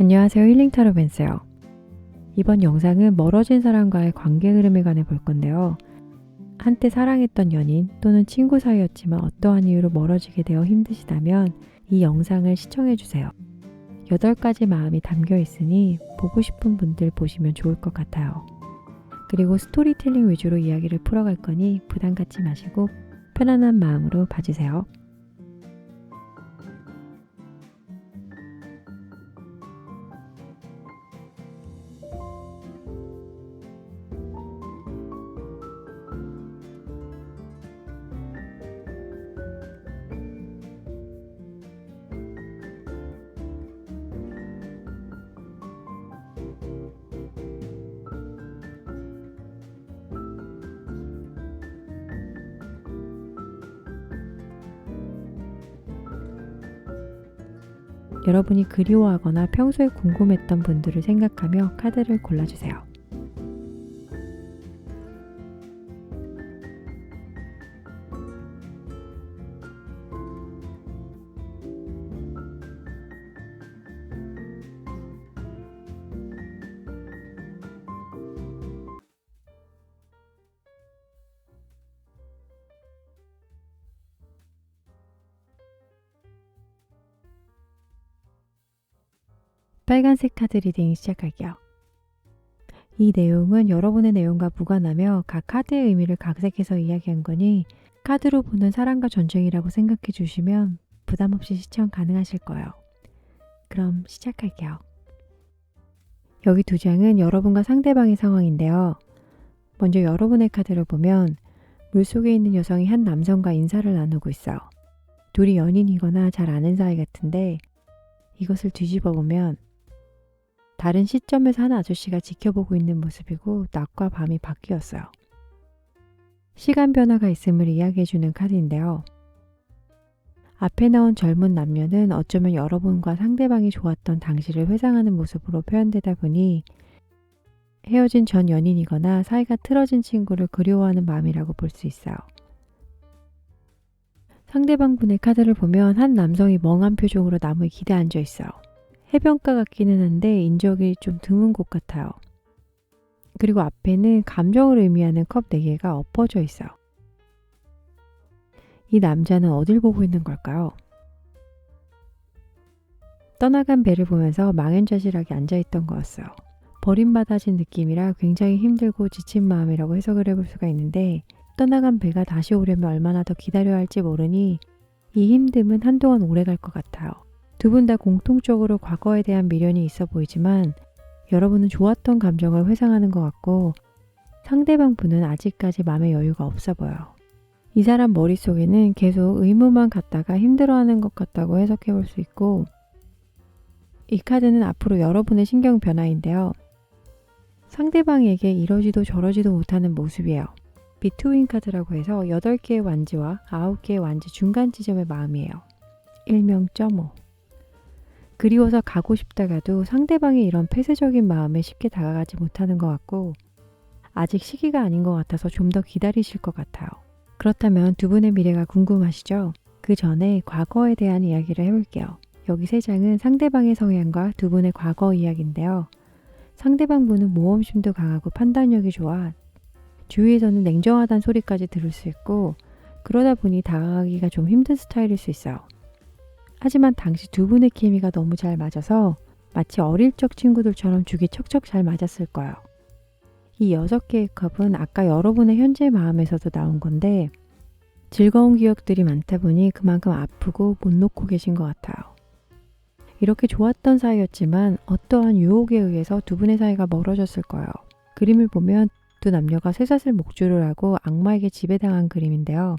안녕하세요. 힐링타로 벤스요. 이번 영상은 멀어진 사람과의 관계 흐름에 관해 볼 건데요. 한때 사랑했던 연인 또는 친구 사이였지만 어떠한 이유로 멀어지게 되어 힘드시다면 이 영상을 시청해 주세요. 8가지 마음이 담겨 있으니 보고 싶은 분들 보시면 좋을 것 같아요. 그리고 스토리텔링 위주로 이야기를 풀어갈 거니 부담 갖지 마시고 편안한 마음으로 봐주세요. 여러분이 그리워하거나 평소에 궁금했던 분들을 생각하며 카드를 골라주세요. 빨간색 카드 리딩 시작할게요. 이 내용은 여러분의 내용과 무관하며 각 카드의 의미를 각색해서 이야기한 거니 카드로 보는 사랑과 전쟁이라고 생각해 주시면 부담 없이 시청 가능하실 거예요. 그럼 시작할게요. 여기 2장은 여러분과 상대방의 상황인데요. 먼저 여러분의 카드를 보면 물속에 있는 여성이 한 남성과 인사를 나누고 있어요. 둘이 연인이거나 잘 아는 사이 같은데 이것을 뒤집어 보면 다른 시점에서 한 아저씨가 지켜보고 있는 모습이고 낮과 밤이 바뀌었어요. 시간 변화가 있음을 이야기해주는 카드인데요. 앞에 나온 젊은 남녀는 어쩌면 여러분과 상대방이 좋았던 당시를 회상하는 모습으로 표현되다 보니 헤어진 전 연인이거나 사이가 틀어진 친구를 그리워하는 마음이라고 볼 수 있어요. 상대방 분의 카드를 보면 한 남성이 멍한 표정으로 나무에 기대 앉아 있어요. 해변가 같기는 한데 인적이 좀 드문 곳 같아요. 그리고 앞에는 감정을 의미하는 컵 4개가 엎어져 있어요. 이 남자는 어딜 보고 있는 걸까요? 떠나간 배를 보면서 망연자실하게 앉아있던 거였어요. 버림받아진 느낌이라 굉장히 힘들고 지친 마음이라고 해석을 해볼 수가 있는데 떠나간 배가 다시 오려면 얼마나 더 기다려야 할지 모르니 이 힘듦은 한동안 오래 갈 것 같아요. 두 분 다 공통적으로 과거에 대한 미련이 있어 보이지만 여러분은 좋았던 감정을 회상하는 것 같고 상대방 분은 아직까지 마음의 여유가 없어 보여요. 이 사람 머릿속에는 계속 의무만 갖다가 힘들어하는 것 같다고 해석해 볼 수 있고 이 카드는 앞으로 여러분의 신경 변화인데요. 상대방에게 이러지도 저러지도 못하는 모습이에요. 비트윈 카드라고 해서 8개의 완지와 9개의 완지 중간 지점의 마음이에요. 일명 .5 그리워서 가고 싶다가도 상대방의 이런 폐쇄적인 마음에 쉽게 다가가지 못하는 것 같고 아직 시기가 아닌 것 같아서 좀 더 기다리실 것 같아요. 그렇다면 두 분의 미래가 궁금하시죠? 그 전에 과거에 대한 이야기를 해볼게요. 여기 3장은 상대방의 성향과 두 분의 과거 이야기인데요. 상대방 분은 모험심도 강하고 판단력이 좋아 주위에서는 냉정하다는 소리까지 들을 수 있고 그러다 보니 다가가기가 좀 힘든 스타일일 수 있어요. 하지만 당시 두 분의 케미가 너무 잘 맞아서 마치 어릴 적 친구들처럼 죽이 척척 잘 맞았을 거예요. 이 6개의 컵은 아까 여러분의 현재 마음에서도 나온 건데 즐거운 기억들이 많다 보니 그만큼 아프고 못 놓고 계신 것 같아요. 이렇게 좋았던 사이였지만 어떠한 유혹에 의해서 두 분의 사이가 멀어졌을 거예요. 그림을 보면 두 남녀가 쇠사슬 목줄을 하고 악마에게 지배당한 그림인데요.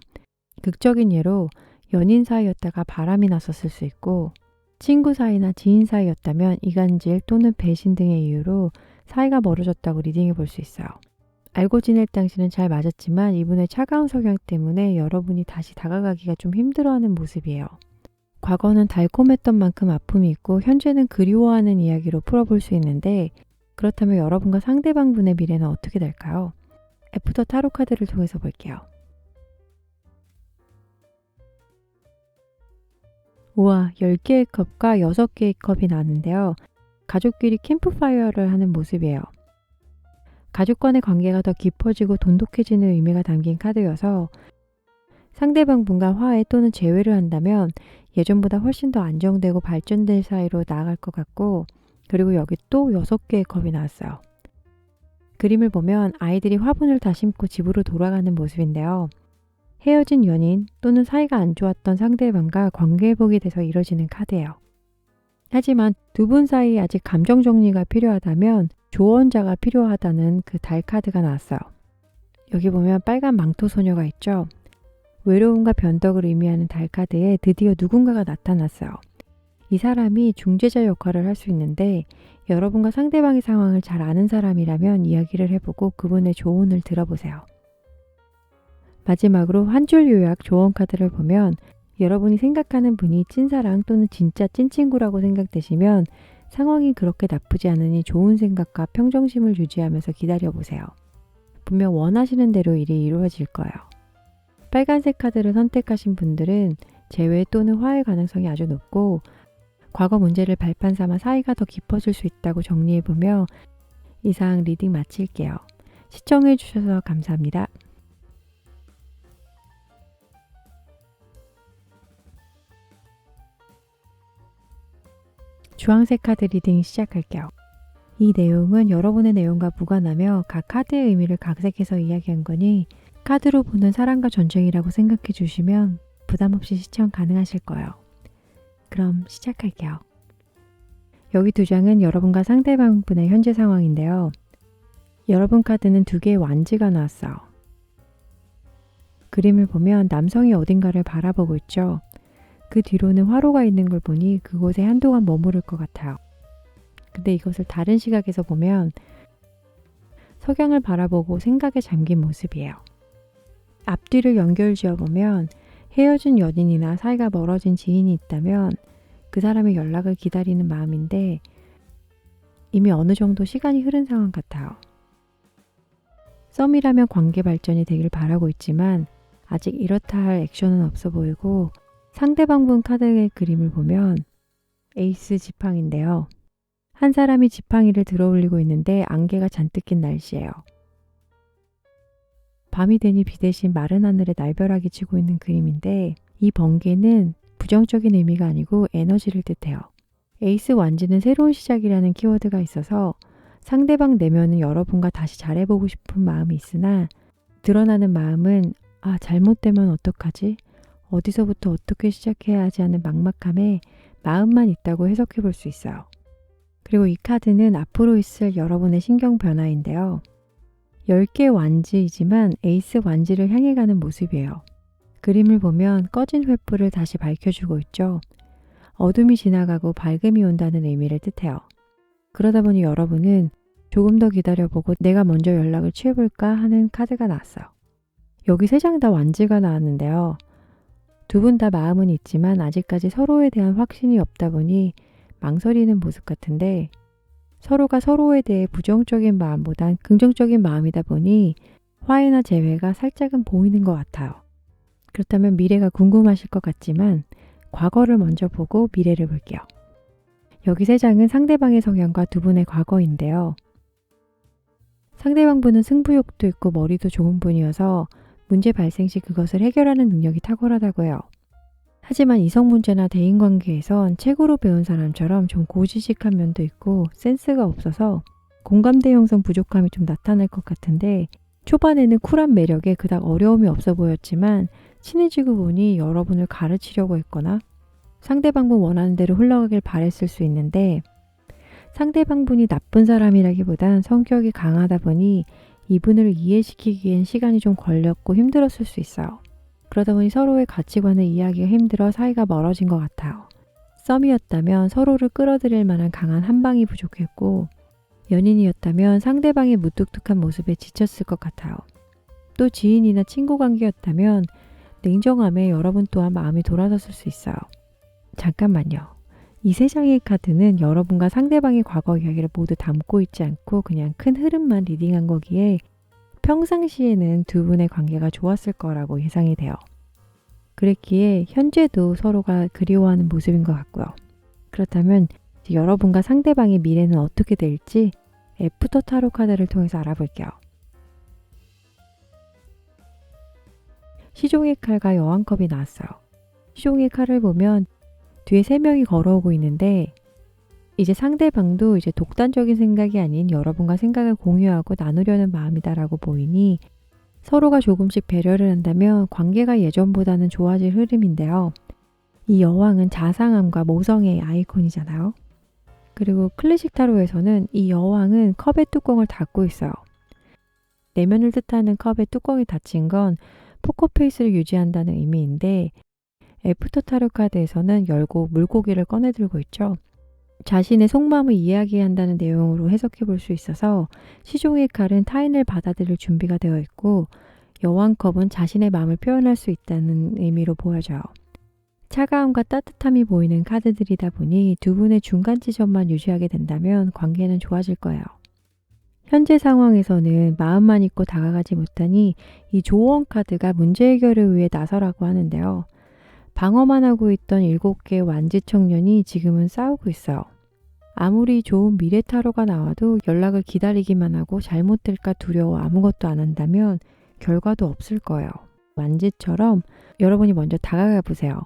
극적인 예로 연인 사이였다가 바람이 났었을 수 있고 친구 사이나 지인 사이였다면 이간질 또는 배신 등의 이유로 사이가 멀어졌다고 리딩해 볼 수 있어요. 알고 지낼 당시는 잘 맞았지만 이분의 차가운 성향 때문에 여러분이 다시 다가가기가 좀 힘들어하는 모습이에요. 과거는 달콤했던 만큼 아픔이 있고 현재는 그리워하는 이야기로 풀어볼 수 있는데 그렇다면 여러분과 상대방 분의 미래는 어떻게 될까요? 애프터 타로 카드를 통해서 볼게요. 우와, 10개의 컵과 6개의 컵이 나는데요. 가족끼리 캠프파이어를 하는 모습이에요. 가족 간의 관계가 더 깊어지고 돈독해지는 의미가 담긴 카드여서 상대방 분과 화해 또는 재회를 한다면 예전보다 훨씬 더 안정되고 발전된 사이로 나아갈 것 같고, 그리고 여기 또 6개의 컵이 나왔어요. 그림을 보면 아이들이 화분을 다 심고 집으로 돌아가는 모습인데요. 헤어진 연인 또는 사이가 안 좋았던 상대방과 관계회복이 돼서 이뤄지는 카드예요. 하지만 두 분 사이에 아직 감정 정리가 필요하다면 조언자가 필요하다는 그 달 카드가 나왔어요. 여기 보면 빨간 망토 소녀가 있죠. 외로움과 변덕을 의미하는 달 카드에 드디어 누군가가 나타났어요. 이 사람이 중재자 역할을 할 수 있는데 여러분과 상대방의 상황을 잘 아는 사람이라면 이야기를 해보고 그분의 조언을 들어보세요. 마지막으로 한 줄 요약 조언 카드를 보면 여러분이 생각하는 분이 찐사랑 또는 진짜 찐친구라고 생각되시면 상황이 그렇게 나쁘지 않으니 좋은 생각과 평정심을 유지하면서 기다려보세요. 분명 원하시는 대로 일이 이루어질 거예요. 빨간색 카드를 선택하신 분들은 재회 또는 화해 가능성이 아주 높고 과거 문제를 발판 삼아 사이가 더 깊어질 수 있다고 정리해보며 이상 리딩 마칠게요. 시청해주셔서 감사합니다. 주황색 카드 리딩 시작할게요. 이 내용은 여러분의 내용과 무관하며 각 카드의 의미를 각색해서 이야기한 거니 카드로 보는 사랑과 전쟁이라고 생각해 주시면 부담 없이 시청 가능하실 거예요. 그럼 시작할게요. 여기 2장은 여러분과 상대방분의 현재 상황인데요. 여러분 카드는 2개의 완지가 나왔어요. 그림을 보면 남성이 어딘가를 바라보고 있죠. 그 뒤로는 화로가 있는 걸 보니 그곳에 한동안 머무를 것 같아요. 근데 이것을 다른 시각에서 보면 석양을 바라보고 생각에 잠긴 모습이에요. 앞뒤를 연결 지어보면 헤어진 연인이나 사이가 멀어진 지인이 있다면 그 사람의 연락을 기다리는 마음인데 이미 어느 정도 시간이 흐른 상황 같아요. 썸이라면 관계 발전이 되길 바라고 있지만 아직 이렇다 할 액션은 없어 보이고 상대방분 카드의 그림을 보면 에이스 지팡이인데요. 한 사람이 지팡이를 들어올리고 있는데 안개가 잔뜩 낀 날씨예요. 밤이 되니 비 대신 마른 하늘에 날벼락이 치고 있는 그림인데 이 번개는 부정적인 의미가 아니고 에너지를 뜻해요. 에이스 완지는 새로운 시작이라는 키워드가 있어서 상대방 내면은 여러분과 다시 잘해보고 싶은 마음이 있으나 드러나는 마음은 잘못되면 어떡하지? 어디서부터 어떻게 시작해야 하지 하는 막막함에 마음만 있다고 해석해 볼 수 있어요. 그리고 이 카드는 앞으로 있을 여러분의 신경 변화인데요. 10개 완지이지만 에이스 완지를 향해 가는 모습이에요. 그림을 보면 꺼진 횃불을 다시 밝혀주고 있죠. 어둠이 지나가고 밝음이 온다는 의미를 뜻해요. 그러다 보니 여러분은 조금 더 기다려보고 내가 먼저 연락을 취해볼까 하는 카드가 나왔어요. 여기 3장 다 완지가 나왔는데요. 두 분 다 마음은 있지만 아직까지 서로에 대한 확신이 없다 보니 망설이는 모습 같은데 서로가 서로에 대해 부정적인 마음보단 긍정적인 마음이다 보니 화해나 재회가 살짝은 보이는 것 같아요. 그렇다면 미래가 궁금하실 것 같지만 과거를 먼저 보고 미래를 볼게요. 여기 3장은 상대방의 성향과 두 분의 과거인데요. 상대방 분은 승부욕도 있고 머리도 좋은 분이어서 문제 발생 시 그것을 해결하는 능력이 탁월하다고 해요. 하지만 이성 문제나 대인관계에선 책으로 배운 사람처럼 좀 고지식한 면도 있고 센스가 없어서 공감대 형성 부족함이 좀 나타날 것 같은데 초반에는 쿨한 매력에 그닥 어려움이 없어 보였지만 친해지고 보니 여러분을 가르치려고 했거나 상대방분 원하는 대로 흘러가길 바랬을 수 있는데 상대방분이 나쁜 사람이라기보단 성격이 강하다 보니 이분을 이해시키기엔 시간이 좀 걸렸고 힘들었을 수 있어요. 그러다 보니 서로의 가치관을 이해하기가 힘들어 사이가 멀어진 것 같아요. 썸이었다면 서로를 끌어들일 만한 강한 한방이 부족했고 연인이었다면 상대방의 무뚝뚝한 모습에 지쳤을 것 같아요. 또 지인이나 친구 관계였다면 냉정함에 여러분 또한 마음이 돌아섰을 수 있어요. 잠깐만요. 이 3장의 카드는 여러분과 상대방의 과거 이야기를 모두 담고 있지 않고 그냥 큰 흐름만 리딩한 거기에 평상시에는 두 분의 관계가 좋았을 거라고 예상이 돼요. 그랬기에 현재도 서로가 그리워하는 모습인 것 같고요. 그렇다면 여러분과 상대방의 미래는 어떻게 될지 애프터 타로 카드를 통해서 알아볼게요. 시종의 칼과 여왕컵이 나왔어요. 시종의 칼을 보면 뒤에 3명이 걸어오고 있는데 이제 상대방도 이제 독단적인 생각이 아닌 여러분과 생각을 공유하고 나누려는 마음이다라고 보이니 서로가 조금씩 배려를 한다면 관계가 예전보다는 좋아질 흐름인데요. 이 여왕은 자상함과 모성의 아이콘이잖아요. 그리고 클래식 타로에서는 이 여왕은 컵의 뚜껑을 닫고 있어요. 내면을 뜻하는 컵의 뚜껑이 닫힌 건 포커페이스를 유지한다는 의미인데 애프터 타로 카드에서는 열고 물고기를 꺼내 들고 있죠. 자신의 속마음을 이야기한다는 내용으로 해석해 볼 수 있어서 시종의 칼은 타인을 받아들일 준비가 되어 있고 여왕컵은 자신의 마음을 표현할 수 있다는 의미로 보여져요. 차가움과 따뜻함이 보이는 카드들이다 보니 두 분의 중간 지점만 유지하게 된다면 관계는 좋아질 거예요. 현재 상황에서는 마음만 있고 다가가지 못하니 이 조언 카드가 문제 해결을 위해 나서라고 하는데요. 방어만 하고 있던 7개의 완지 청년이 지금은 싸우고 있어요. 아무리 좋은 미래 타로가 나와도 연락을 기다리기만 하고 잘못될까 두려워 아무것도 안 한다면 결과도 없을 거예요. 완지처럼 여러분이 먼저 다가가 보세요.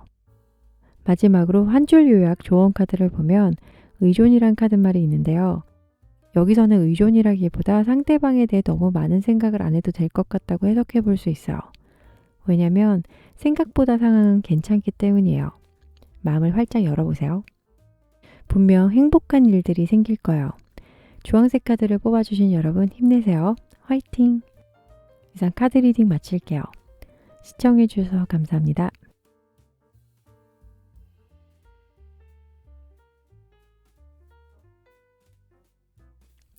마지막으로 한 줄 요약 조언 카드를 보면 의존이란 카드말이 있는데요. 여기서는 의존이라기보다 상대방에 대해 너무 많은 생각을 안 해도 될 것 같다고 해석해 볼 수 있어요. 왜냐면 생각보다 상황은 괜찮기 때문이에요. 마음을 활짝 열어보세요. 분명 행복한 일들이 생길 거예요. 주황색 카드를 뽑아주신 여러분 힘내세요. 화이팅! 이상 카드 리딩 마칠게요. 시청해주셔서 감사합니다.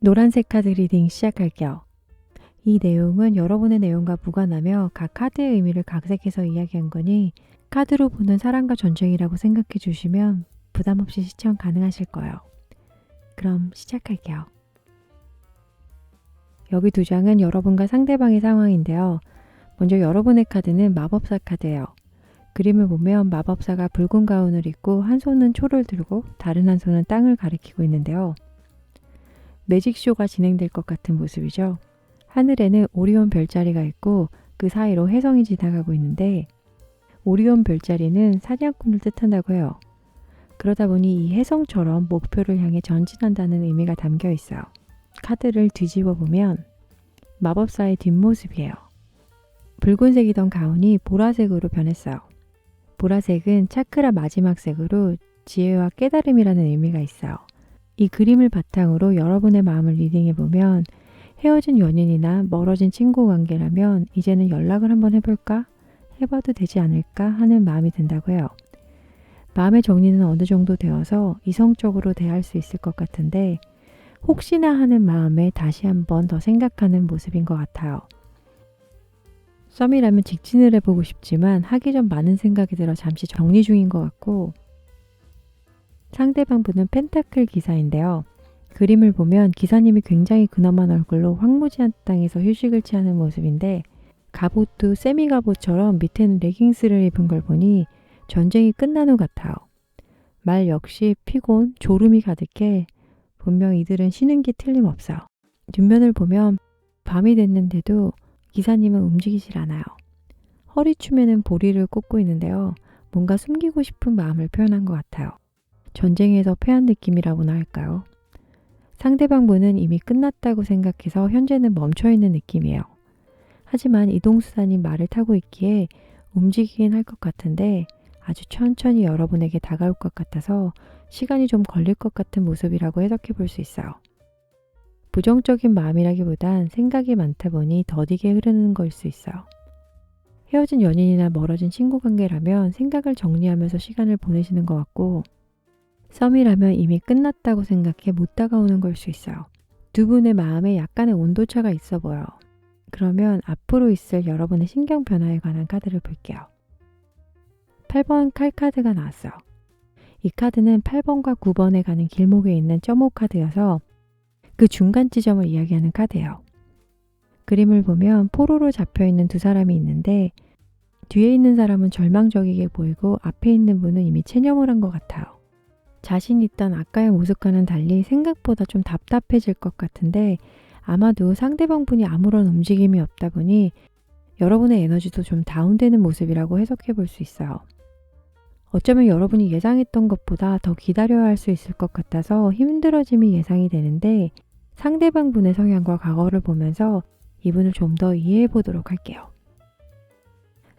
노란색 카드 리딩 시작할게요. 이 내용은 여러분의 내용과 무관하며 각 카드의 의미를 각색해서 이야기한 거니 카드로 보는 사랑과 전쟁이라고 생각해 주시면 부담 없이 시청 가능하실 거예요. 그럼 시작할게요. 여기 2장은 여러분과 상대방의 상황인데요. 먼저 여러분의 카드는 마법사 카드예요. 그림을 보면 마법사가 붉은 가운을 입고 한 손은 초를 들고 다른 한 손은 땅을 가리키고 있는데요. 매직쇼가 진행될 것 같은 모습이죠. 하늘에는 오리온 별자리가 있고 그 사이로 혜성이 지나가고 있는데 오리온 별자리는 사냥꾼을 뜻한다고 해요. 그러다 보니 이 혜성처럼 목표를 향해 전진한다는 의미가 담겨 있어요. 카드를 뒤집어 보면 마법사의 뒷모습이에요. 붉은색이던 가운이 보라색으로 변했어요. 보라색은 차크라 마지막 색으로 지혜와 깨달음이라는 의미가 있어요. 이 그림을 바탕으로 여러분의 마음을 리딩해보면 헤어진 연인이나 멀어진 친구 관계라면 이제는 연락을 한번 해볼까? 해봐도 되지 않을까? 하는 마음이 든다고 해요. 마음의 정리는 어느 정도 되어서 이성적으로 대할 수 있을 것 같은데 혹시나 하는 마음에 다시 한번 더 생각하는 모습인 것 같아요. 썸이라면 직진을 해보고 싶지만 하기 전 많은 생각이 들어 잠시 정리 중인 것 같고 상대방 분은 펜타클 기사인데요. 그림을 보면 기사님이 굉장히 근엄한 얼굴로 황무지한 땅에서 휴식을 취하는 모습인데 갑옷도 세미 갑옷처럼 밑에는 레깅스를 입은 걸 보니 전쟁이 끝난 후 같아요. 말 역시 피곤, 졸음이 가득해 분명 이들은 쉬는 게 틀림없어요. 뒷면을 보면 밤이 됐는데도 기사님은 움직이질 않아요. 허리춤에는 보리를 꽂고 있는데요. 뭔가 숨기고 싶은 마음을 표현한 것 같아요. 전쟁에서 패한 느낌이라고나 할까요? 상대방 분은 이미 끝났다고 생각해서 현재는 멈춰있는 느낌이에요. 하지만 이동수단이 말을 타고 있기에 움직이긴 할 것 같은데 아주 천천히 여러분에게 다가올 것 같아서 시간이 좀 걸릴 것 같은 모습이라고 해석해 볼 수 있어요. 부정적인 마음이라기보단 생각이 많다 보니 더디게 흐르는 걸 수 있어요. 헤어진 연인이나 멀어진 친구 관계라면 생각을 정리하면서 시간을 보내시는 것 같고 썸이라면 이미 끝났다고 생각해 못 다가오는 걸 수 있어요. 두 분의 마음에 약간의 온도차가 있어 보여요. 그러면 앞으로 있을 여러분의 신경 변화에 관한 카드를 볼게요. 8번 칼 카드가 나왔어요. 이 카드는 8번과 9번에 가는 길목에 있는 점호 카드여서 그 중간 지점을 이야기하는 카드예요. 그림을 보면 포로로 잡혀있는 두 사람이 있는데 뒤에 있는 사람은 절망적이게 보이고 앞에 있는 분은 이미 체념을 한 것 같아요. 자신 있던 아까의 모습과는 달리 생각보다 좀 답답해질 것 같은데 아마도 상대방 분이 아무런 움직임이 없다 보니 여러분의 에너지도 좀 다운되는 모습이라고 해석해 볼 수 있어요. 어쩌면 여러분이 예상했던 것보다 더 기다려야 할 수 있을 것 같아서 힘들어짐이 예상이 되는데 상대방 분의 성향과 과거를 보면서 이분을 좀 더 이해해 보도록 할게요.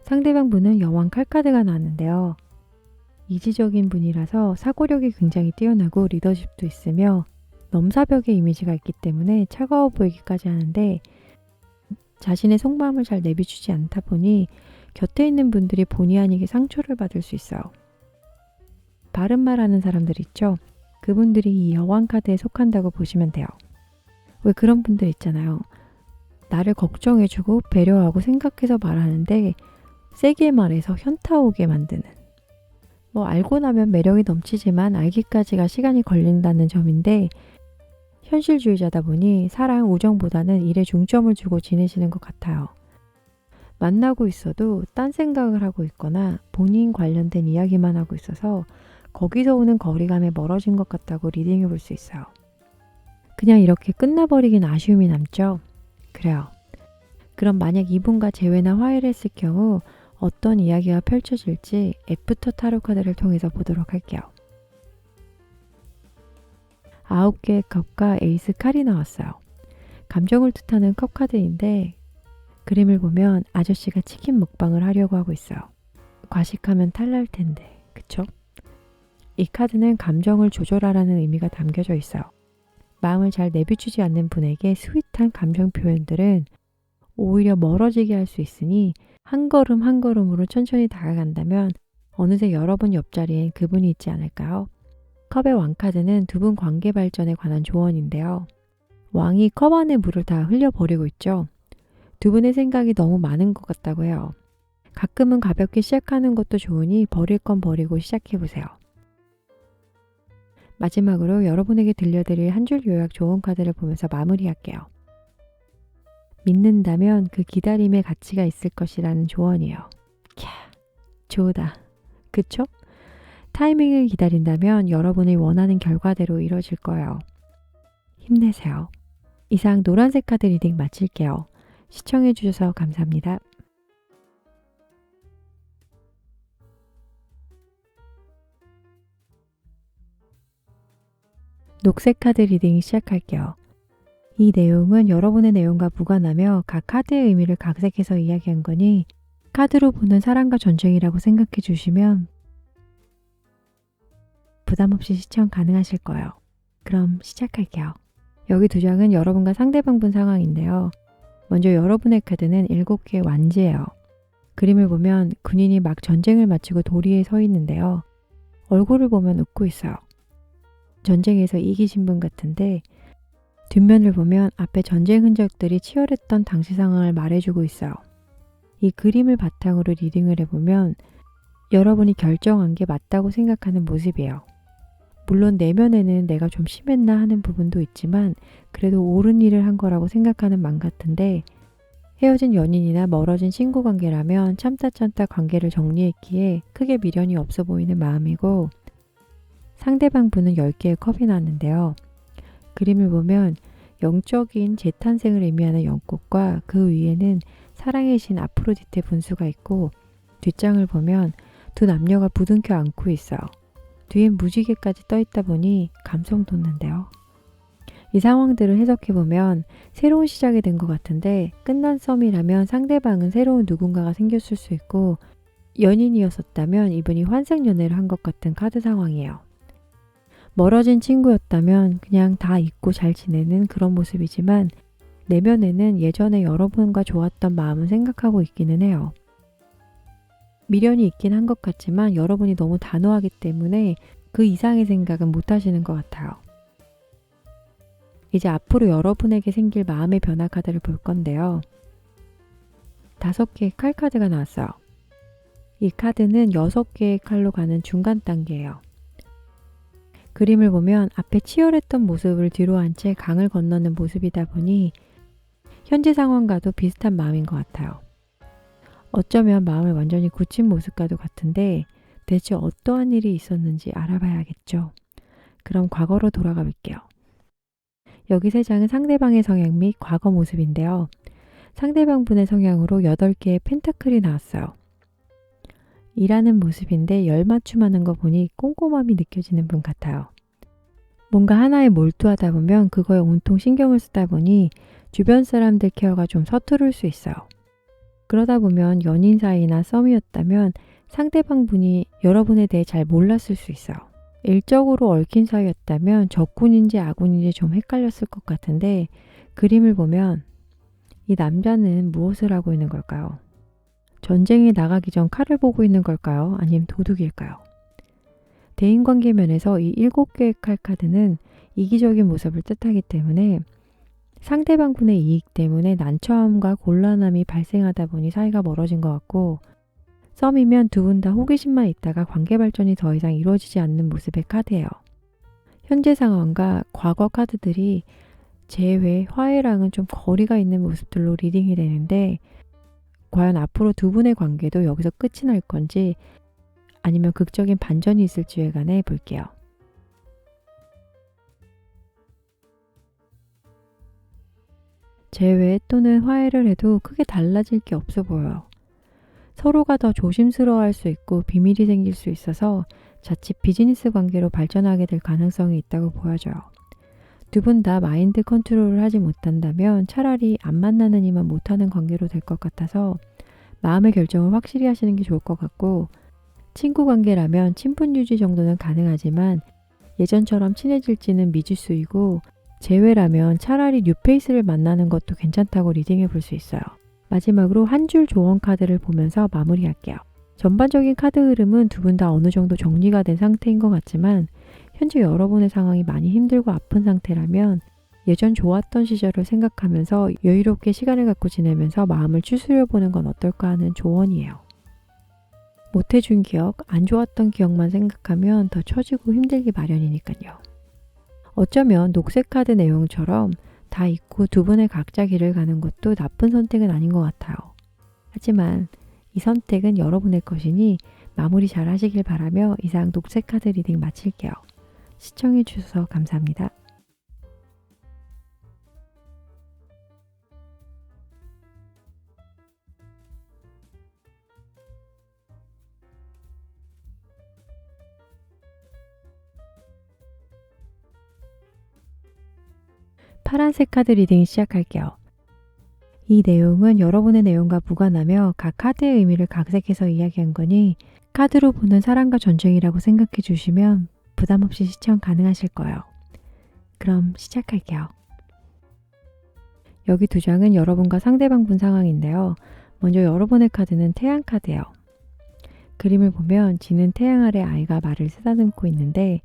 상대방 분은 여왕 칼카드가 나왔는데요. 이지적인 분이라서 사고력이 굉장히 뛰어나고 리더십도 있으며 넘사벽의 이미지가 있기 때문에 차가워 보이기까지 하는데 자신의 속마음을 잘 내비추지 않다 보니 곁에 있는 분들이 본의 아니게 상처를 받을 수 있어요. 바른 말하는 사람들 있죠? 그분들이 이 여왕 카드에 속한다고 보시면 돼요. 왜 그런 분들 있잖아요. 나를 걱정해주고 배려하고 생각해서 말하는데 세게 말해서 현타 오게 만드는. 알고 나면 매력이 넘치지만 알기까지가 시간이 걸린다는 점인데 현실주의자다 보니 사랑, 우정보다는 일에 중점을 주고 지내시는 것 같아요. 만나고 있어도 딴 생각을 하고 있거나 본인 관련된 이야기만 하고 있어서 거기서 오는 거리감에 멀어진 것 같다고 리딩해 볼 수 있어요. 그냥 이렇게 끝나버리긴 아쉬움이 남죠? 그래요. 그럼 만약 이분과 재회나 화해를 했을 경우 어떤 이야기가 펼쳐질지 애프터 타로 카드를 통해서 보도록 할게요. 9개의 컵과 에이스 칼이 나왔어요. 감정을 뜻하는 컵 카드인데 그림을 보면 아저씨가 치킨 먹방을 하려고 하고 있어요. 과식하면 탈날 텐데, 그쵸? 이 카드는 감정을 조절하라는 의미가 담겨져 있어요. 마음을 잘 내비추지 않는 분에게 스윗한 감정 표현들은 오히려 멀어지게 할 수 있으니 한 걸음 한 걸음으로 천천히 다가간다면 어느새 여러분 옆자리엔 그분이 있지 않을까요? 컵의 왕카드는 두 분 관계 발전에 관한 조언인데요. 왕이 컵 안에 물을 다 흘려버리고 있죠. 두 분의 생각이 너무 많은 것 같다고 해요. 가끔은 가볍게 시작하는 것도 좋으니 버릴 건 버리고 시작해보세요. 마지막으로 여러분에게 들려드릴 한 줄 요약 조언 카드를 보면서 마무리할게요. 믿는다면 그 기다림의 가치가 있을 것이라는 조언이에요. 캬, 좋다. 그쵸? 타이밍을 기다린다면 여러분이 원하는 결과대로 이뤄질 거예요. 힘내세요. 이상 노란색 카드 리딩 마칠게요. 시청해주셔서 감사합니다. 녹색 카드 리딩 시작할게요. 이 내용은 여러분의 내용과 무관하며 각 카드의 의미를 각색해서 이야기한 거니 카드로 보는 사랑과 전쟁이라고 생각해 주시면 부담 없이 시청 가능하실 거예요. 그럼 시작할게요. 여기 두 장은 여러분과 상대방분 상황인데요. 먼저 여러분의 카드는 7개의 완지예요. 그림을 보면 군인이 막 전쟁을 마치고 도리에 서 있는데요. 얼굴을 보면 웃고 있어요. 전쟁에서 이기신 분 같은데 뒷면을 보면 앞에 전쟁 흔적들이 치열했던 당시 상황을 말해주고 있어요. 이 그림을 바탕으로 리딩을 해보면 여러분이 결정한 게 맞다고 생각하는 모습이에요. 물론 내면에는 내가 좀 심했나 하는 부분도 있지만 그래도 옳은 일을 한 거라고 생각하는 맘 같은데 헤어진 연인이나 멀어진 친구 관계라면 참다 관계를 정리했기에 크게 미련이 없어 보이는 마음이고 상대방 분은 10개의 컵이 나왔는데요. 그림을 보면 영적인 재탄생을 의미하는 연꽃과 그 위에는 사랑의 신 아프로디테 분수가 있고 뒷장을 보면 두 남녀가 부둥켜 안고 있어요. 뒤엔 무지개까지 떠있다 보니 감성 돋는데요. 이 상황들을 해석해보면 새로운 시작이 된 것 같은데 끝난 썸이라면 상대방은 새로운 누군가가 생겼을 수 있고 연인이었었다면 이분이 환생연애를 한 것 같은 카드 상황이에요. 멀어진 친구였다면 그냥 다 잊고 잘 지내는 그런 모습이지만 내면에는 예전에 여러분과 좋았던 마음을 생각하고 있기는 해요. 미련이 있긴 한 것 같지만 여러분이 너무 단호하기 때문에 그 이상의 생각은 못 하시는 것 같아요. 이제 앞으로 여러분에게 생길 마음의 변화 카드를 볼 건데요. 5개의 칼 카드가 나왔어요. 이 카드는 6개의 칼로 가는 중간 단계예요. 그림을 보면 앞에 치열했던 모습을 뒤로 한 채 강을 건너는 모습이다 보니 현재 상황과도 비슷한 마음인 것 같아요. 어쩌면 마음을 완전히 굳힌 모습과도 같은데 대체 어떠한 일이 있었는지 알아봐야겠죠. 그럼 과거로 돌아가 볼게요. 여기 3장은 상대방의 성향 및 과거 모습인데요. 상대방 분의 성향으로 8개의 펜타클이 나왔어요. 일하는 모습인데 열맞춤하는 거 보니 꼼꼼함이 느껴지는 분 같아요. 뭔가 하나에 몰두하다 보면 그거에 온통 신경을 쓰다 보니 주변 사람들 케어가 좀 서투를 수 있어요. 그러다 보면 연인 사이나 썸이었다면 상대방 분이 여러분에 대해 잘 몰랐을 수 있어요. 일적으로 얽힌 사이였다면 적군인지 아군인지 좀 헷갈렸을 것 같은데 그림을 보면 이 남자는 무엇을 하고 있는 걸까요? 전쟁에 나가기 전 칼을 보고 있는 걸까요? 아니면 도둑일까요? 대인관계 면에서 이 7개의 칼 카드는 이기적인 모습을 뜻하기 때문에 상대방 분의 이익 때문에 난처함과 곤란함이 발생하다 보니 사이가 멀어진 것 같고 썸이면 두 분 다 호기심만 있다가 관계 발전이 더 이상 이루어지지 않는 모습의 카드예요. 현재 상황과 과거 카드들이 재회, 화해랑은 좀 거리가 있는 모습들로 리딩이 되는데 과연 앞으로 두 분의 관계도 여기서 끝이 날 건지 아니면 극적인 반전이 있을지에 관해 볼게요. 재회 또는 화해를 해도 크게 달라질 게 없어 보여요. 서로가 더 조심스러워할 수 있고 비밀이 생길 수 있어서 자칫 비즈니스 관계로 발전하게 될 가능성이 있다고 보여져요. 두 분 다 마인드 컨트롤을 하지 못한다면 차라리 안 만나는 이만 못하는 관계로 될 것 같아서 마음의 결정을 확실히 하시는 게 좋을 것 같고 친구 관계라면 친분 유지 정도는 가능하지만 예전처럼 친해질지는 미지수이고 재회라면 차라리 뉴페이스를 만나는 것도 괜찮다고 리딩해 볼 수 있어요. 마지막으로 한 줄 조언 카드를 보면서 마무리할게요. 전반적인 카드 흐름은 두 분 다 어느 정도 정리가 된 상태인 것 같지만 현재 여러분의 상황이 많이 힘들고 아픈 상태라면 예전 좋았던 시절을 생각하면서 여유롭게 시간을 갖고 지내면서 마음을 추스려보는 건 어떨까 하는 조언이에요. 못해준 기억, 안 좋았던 기억만 생각하면 더 처지고 힘들기 마련이니까요. 어쩌면 녹색 카드 내용처럼 다 잊고 두 분의 각자 길을 가는 것도 나쁜 선택은 아닌 것 같아요. 하지만 이 선택은 여러분의 것이니 마무리 잘 하시길 바라며 이상 녹색 카드 리딩 마칠게요. 시청해주셔서 감사합니다. 파란색 카드 리딩 시작할게요. 이 내용은 여러분의 내용과 무관하며 각 카드의 의미를 각색해서 이야기한 거니 카드로 보는 사랑과 전쟁이라고 생각해 주시면 부담 없이 시청 가능하실 거예요. 그럼 시작할게요. 여기 2장은 여러분과 상대방 분 상황인데요. 먼저 여러분의 카드는 태양 카드예요. 그림을 보면 지는 태양 아래 아이가 말을 쓰다듬고 있는데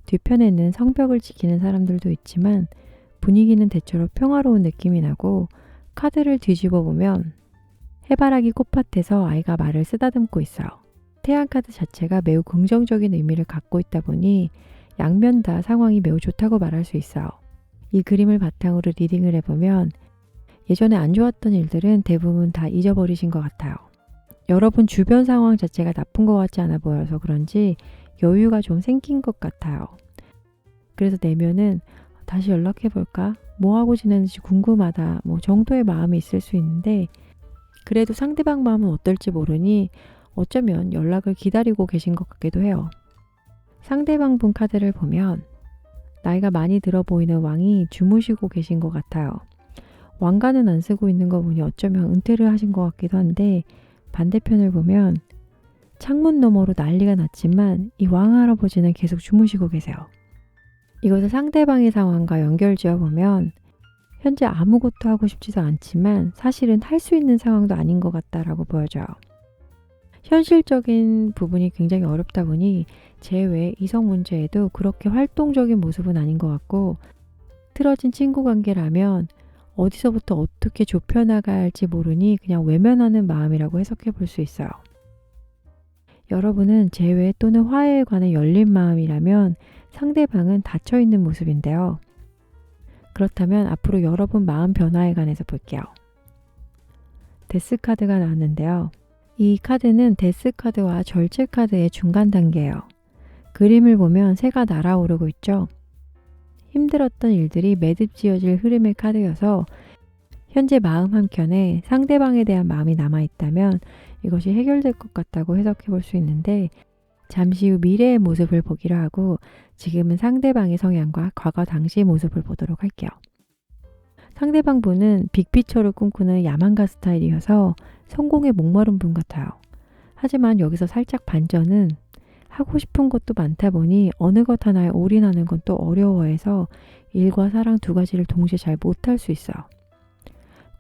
뒤편에는 성벽을 지키는 사람들도 있지만 분위기는 대체로 평화로운 느낌이 나고 카드를 뒤집어 보면 해바라기 꽃밭에서 아이가 말을 쓰다듬고 있어요. 태양 카드 자체가 매우 긍정적인 의미를 갖고 있다 보니 양면 다 상황이 매우 좋다고 말할 수 있어요. 이 그림을 바탕으로 리딩을 해보면 예전에 안 좋았던 일들은 대부분 다 잊어버리신 것 같아요. 여러분 주변 상황 자체가 나쁜 것 같지 않아 보여서 그런지 여유가 좀 생긴 것 같아요. 그래서 내면은 다시 연락해볼까? 뭐 하고 지내는지 궁금하다. 뭐 정도의 마음이 있을 수 있는데 그래도 상대방 마음은 어떨지 모르니 어쩌면 연락을 기다리고 계신 것 같기도 해요. 상대방 분 카드를 보면 나이가 많이 들어 보이는 왕이 주무시고 계신 것 같아요. 왕관은 안 쓰고 있는 거 보니 어쩌면 은퇴를 하신 것 같기도 한데 반대편을 보면 창문 너머로 난리가 났지만 이 왕할아버지는 계속 주무시고 계세요. 이것을 상대방의 상황과 연결지어 보면 현재 아무것도 하고 싶지도 않지만 사실은 할 수 있는 상황도 아닌 것 같다라고 보여져요. 현실적인 부분이 굉장히 어렵다 보니 제 외 이성 문제에도 그렇게 활동적인 모습은 아닌 것 같고 틀어진 친구 관계라면 어디서부터 어떻게 좁혀나가야 할지 모르니 그냥 외면하는 마음이라고 해석해 볼 수 있어요. 여러분은 재회 또는 화해에 관해 열린 마음이라면 상대방은 닫혀있는 모습인데요. 그렇다면 앞으로 여러분 마음 변화에 관해서 볼게요. 데스 카드가 나왔는데요. 이 카드는 데스 카드와 절제 카드의 중간 단계예요. 그림을 보면 새가 날아오르고 있죠. 힘들었던 일들이 매듭지어질 흐름의 카드여서 현재 마음 한켠에 상대방에 대한 마음이 남아있다면 이것이 해결될 것 같다고 해석해 볼 수 있는데, 잠시 후 미래의 모습을 보기로 하고 지금은 상대방의 성향과 과거 당시의 모습을 보도록 할게요. 상대방 분은 빅피처를 꿈꾸는 야망가 스타일이어서 성공에 목마른 분 같아요. 하지만 여기서 살짝 반전은 하고 싶은 것도 많다 보니 어느 것 하나에 올인하는 건 또 어려워해서 일과 사랑 두 가지를 동시에 잘 못할 수 있어요.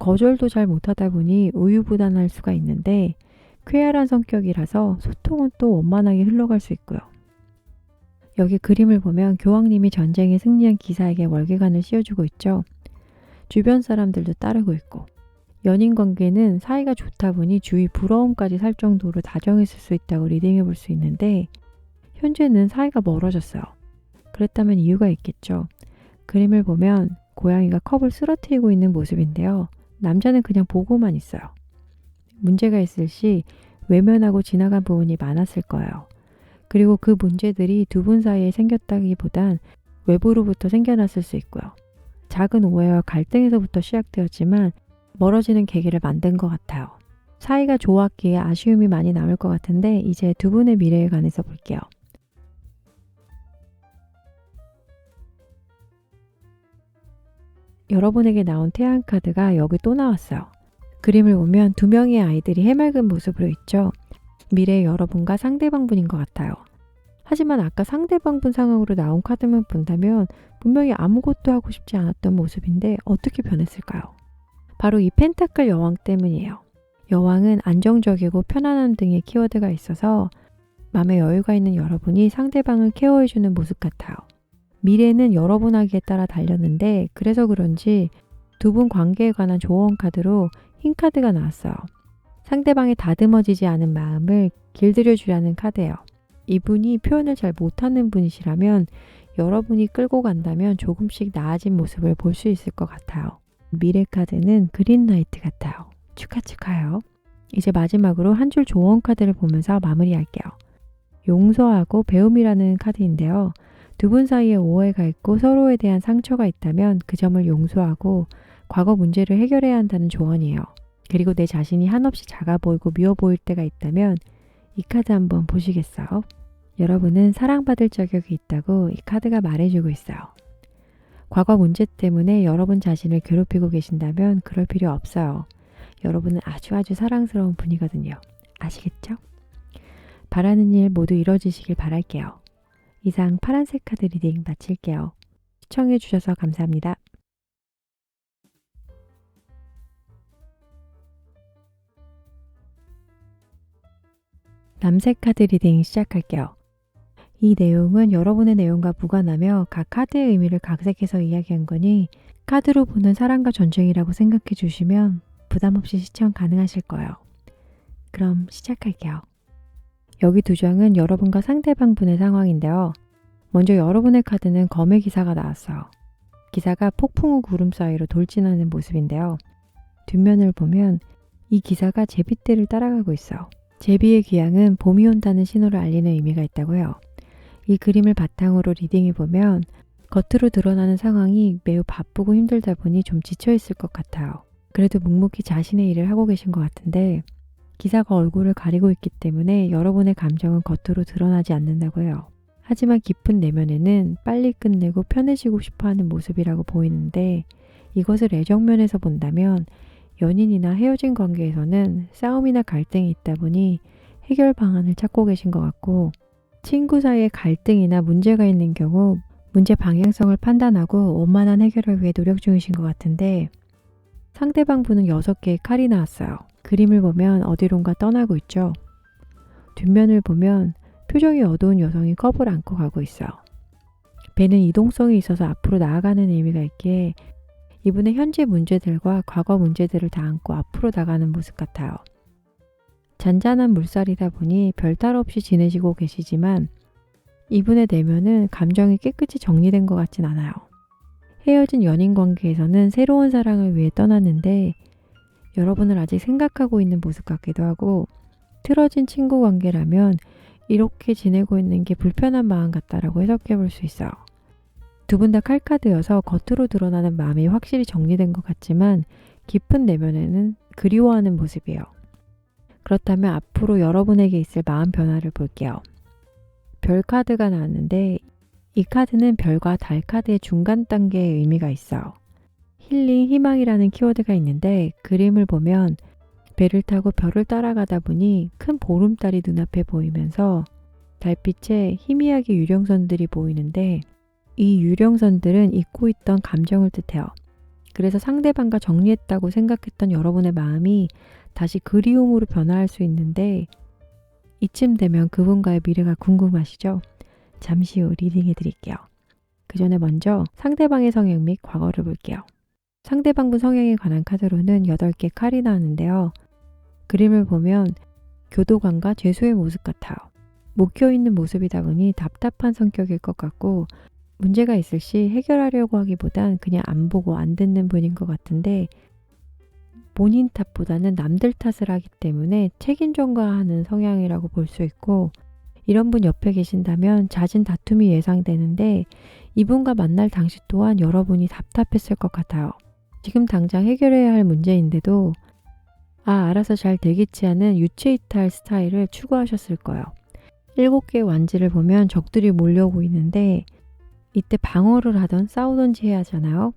거절도 잘 못하다 보니 우유부단할 수가 있는데, 쾌활한 성격이라서 소통은 또 원만하게 흘러갈 수 있고요. 여기 그림을 보면 교황님이 전쟁에 승리한 기사에게 월계관을 씌워주고 있죠. 주변 사람들도 따르고 있고, 연인 관계는 사이가 좋다 보니 주위 부러움까지 살 정도로 다정했을 수 있다고 리딩해 볼 수 있는데, 현재는 사이가 멀어졌어요. 그랬다면 이유가 있겠죠. 그림을 보면 고양이가 컵을 쓰러뜨리고 있는 모습인데요. 남자는 그냥 보고만 있어요. 문제가 있을 시 외면하고 지나간 부분이 많았을 거예요. 그리고 그 문제들이 두 분 사이에 생겼다기보단 외부로부터 생겨났을 수 있고요. 작은 오해와 갈등에서부터 시작되었지만 멀어지는 계기를 만든 것 같아요. 사이가 좋았기에 아쉬움이 많이 남을 것 같은데, 이제 두 분의 미래에 관해서 볼게요. 여러분에게 나온 태양 카드가 여기 또 나왔어요. 그림을 보면 두 명의 아이들이 해맑은 모습으로 있죠. 미래의 여러분과 상대방 분인 것 같아요. 하지만 아까 상대방 분 상황으로 나온 카드만 본다면 분명히 아무것도 하고 싶지 않았던 모습인데 어떻게 변했을까요? 바로 이 펜타클 여왕 때문이에요. 여왕은 안정적이고 편안함 등의 키워드가 있어서 마음에 여유가 있는 여러분이 상대방을 케어해주는 모습 같아요. 미래는 여러분 하기에 따라 달렸는데, 그래서 그런지 두 분 관계에 관한 조언 카드로 흰 카드가 나왔어요. 상대방의 다듬어지지 않은 마음을 길들여 주려는 카드예요. 이분이 표현을 잘 못하는 분이시라면 여러분이 끌고 간다면 조금씩 나아진 모습을 볼 수 있을 것 같아요. 미래 카드는 그린라이트 같아요. 축하해요. 이제 마지막으로 한 줄 조언 카드를 보면서 마무리할게요. 용서하고 배움이라는 카드인데요. 두 분 사이에 오해가 있고 서로에 대한 상처가 있다면 그 점을 용서하고 과거 문제를 해결해야 한다는 조언이에요. 그리고 내 자신이 한없이 작아 보이고 미워 보일 때가 있다면 이 카드 한번 보시겠어요? 여러분은 사랑받을 자격이 있다고 이 카드가 말해주고 있어요. 과거 문제 때문에 여러분 자신을 괴롭히고 계신다면 그럴 필요 없어요. 여러분은 아주 사랑스러운 분이거든요. 아시겠죠? 바라는 일 모두 이뤄지시길 바랄게요. 이상 파란색 카드 리딩 마칠게요. 시청해주셔서 감사합니다. 남색 카드 리딩 시작할게요. 이 내용은 여러분의 내용과 무관하며 각 카드의 의미를 각색해서 이야기한 거니 카드로 보는 사랑과 전쟁이라고 생각해 주시면 부담 없이 시청 가능하실 거예요. 그럼 시작할게요. 여기 두 장은 여러분과 상대방 분의 상황인데요. 먼저 여러분의 카드는 검의 기사가 나왔어요. 기사가 폭풍 후 구름 사이로 돌진하는 모습인데요. 뒷면을 보면 이 기사가 제비떼를 따라가고 있어요. 제비의 귀향은 봄이 온다는 신호를 알리는 의미가 있다고요. 이 그림을 바탕으로 리딩해보면 겉으로 드러나는 상황이 매우 바쁘고 힘들다 보니 좀 지쳐있을 것 같아요. 그래도 묵묵히 자신의 일을 하고 계신 것 같은데, 기사가 얼굴을 가리고 있기 때문에 여러분의 감정은 겉으로 드러나지 않는다고 해요. 하지만 깊은 내면에는 빨리 끝내고 편해지고 싶어하는 모습이라고 보이는데, 이것을 애정면에서 본다면 연인이나 헤어진 관계에서는 싸움이나 갈등이 있다 보니 해결 방안을 찾고 계신 것 같고, 친구 사이에 갈등이나 문제가 있는 경우 문제 방향성을 판단하고 원만한 해결을 위해 노력 중이신 것 같은데, 상대방 분은 6개의 칼이 나왔어요. 그림을 보면 어디론가 떠나고 있죠. 뒷면을 보면 표정이 어두운 여성이 컵을 안고 가고 있어요. 배는 이동성이 있어서 앞으로 나아가는 의미가 있기에 이분의 현재 문제들과 과거 문제들을 다 안고 앞으로 나가는 모습 같아요. 잔잔한 물살이다 보니 별탈 없이 지내시고 계시지만 이분의 내면은 감정이 깨끗이 정리된 것 같진 않아요. 헤어진 연인 관계에서는 새로운 사랑을 위해 떠났는데 여러분을 아직 생각하고 있는 모습 같기도 하고, 틀어진 친구 관계라면 이렇게 지내고 있는 게 불편한 마음 같다라고 해석해 볼 수 있어요. 두 분 다 칼카드여서 겉으로 드러나는 마음이 확실히 정리된 것 같지만 깊은 내면에는 그리워하는 모습이에요. 그렇다면 앞으로 여러분에게 있을 마음 변화를 볼게요. 별 카드가 나왔는데 이 카드는 별과 달 카드의 중간 단계의 의미가 있어요. 힐링, 희망이라는 키워드가 있는데 그림을 보면 배를 타고 별을 따라가다 보니 큰 보름달이 눈앞에 보이면서 달빛에 희미하게 유령선들이 보이는데 이 유령선들은 잊고 있던 감정을 뜻해요. 그래서 상대방과 정리했다고 생각했던 여러분의 마음이 다시 그리움으로 변화할 수 있는데 이쯤 되면 그분과의 미래가 궁금하시죠? 잠시 후 리딩해 드릴게요. 그 전에 먼저 상대방의 성향 및 과거를 볼게요. 상대방분 성향에 관한 카드로는 8개 칼이 나왔는데요. 그림을 보면 교도관과 죄수의 모습 같아요. 목혀 있는 모습이다 보니 답답한 성격일 것 같고 문제가 있을 시 해결하려고 하기보단 그냥 안 보고 안 듣는 분인 것 같은데 본인 탓보다는 남들 탓을 하기 때문에 책임 전가하는 성향이라고 볼 수 있고 이런 분 옆에 계신다면 잦은 다툼이 예상되는데 이분과 만날 당시 또한 여러분이 답답했을 것 같아요. 지금 당장 해결해야 할 문제인데도 알아서 잘 되겠지 하는 유체이탈 스타일을 추구하셨을 거예요. 7개의 완지를 보면 적들이 몰려오고 있는데 이때 방어를 하던 싸우던지 해야 하잖아요.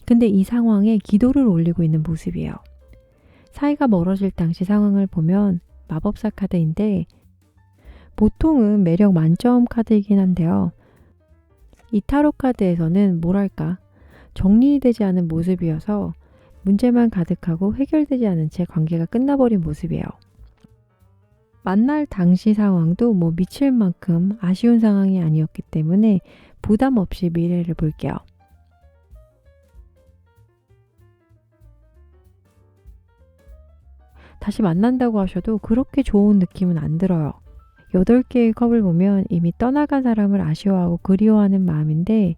근데 이 상황에 기도를 올리고 있는 모습이에요. 사이가 멀어질 당시 상황을 보면 마법사 카드인데 보통은 매력 만점 카드이긴 한데요. 이 타로 카드에서는 뭐랄까 정리되지 않은 모습이어서 문제만 가득하고 해결되지 않은 채 관계가 끝나버린 모습이에요. 만날 당시 상황도 미칠 만큼 아쉬운 상황이 아니었기 때문에 부담 없이 미래를 볼게요. 다시 만난다고 하셔도 그렇게 좋은 느낌은 안 들어요. 8개의 컵을 보면 이미 떠나간 사람을 아쉬워하고 그리워하는 마음인데